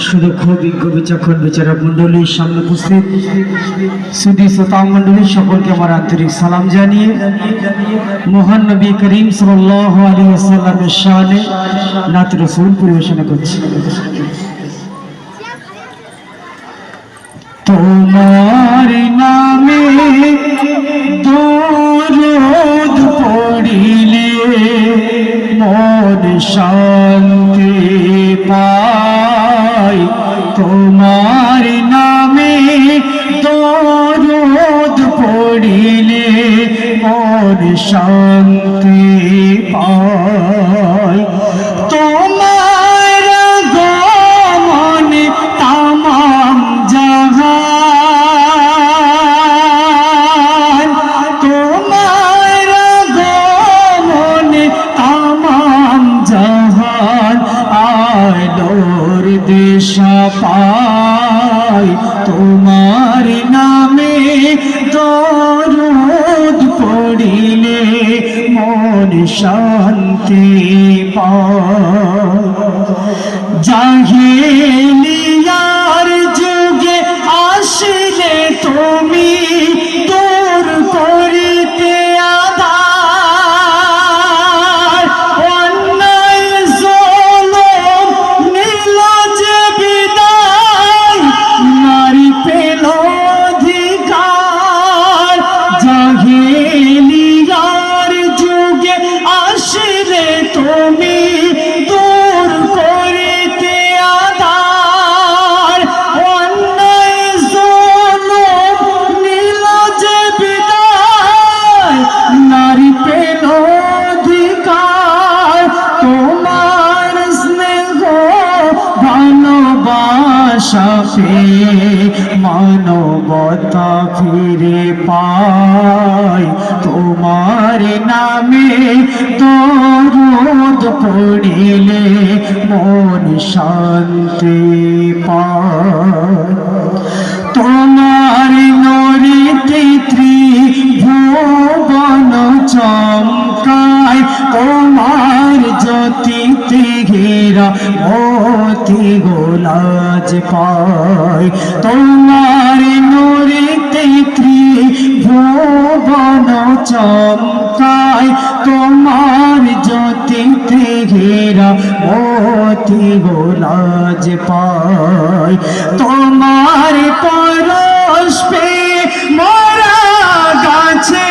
সুদক্ষ বিজ্ঞ বিচক্ষণ বিচারক মন্ডলীর সামনে উপস্থিত সুধী শ্রোতা মন্ডলী সকলকে আমার আন্তরিক সালাম জানিয়ে মহান নবী করিম সাল্লাল্লাহু আলাইহি ওয়াসাল্লামের শানে নাত রাসূল পরিবেশনা করছি। তোমার নামে দরুদ পড়িলে মন শান্তি পায়, তোমার নামে দরুদ পড়িলে মন শান্তি পায়। তোমার গমনে তামাম জাহান, তোমার গমনে তামাম জাহান আলোর দিশা পায়। তোমার নামে দরুদ পড়িলে মন শান্তি পায়। জাহেলিয়ার যুগে আসলে তুমি দূর করিতে আধার, অন্যায় জুলুম নিল যে বিদায়, নারী পেল অধিকার। জাহেলিয়ার যুগে আসলে তুমি দূর করিতে আধার, অন্যায় জুলুম নিল যে বিদায়, নারী পেল অধিকার। তোমার স্নেহ ভালোবাসা পেয়ে মানবতা ফিরে পায়। তোমার নামে দরুদ পড়িলে মন শান্তি পায়। তোমার নূরেতে ত্রিভুবন চমকায়, তোমার জ্যোতিতে ঘেরা মতি গোলাজ পায়। তোমার নূরেতে ত্রিভুবন চমকায়, তোমার জ্যোতিতে ঘেরা মতি গোলাজ পায়। তোমার পরশ পে মোরা গাছে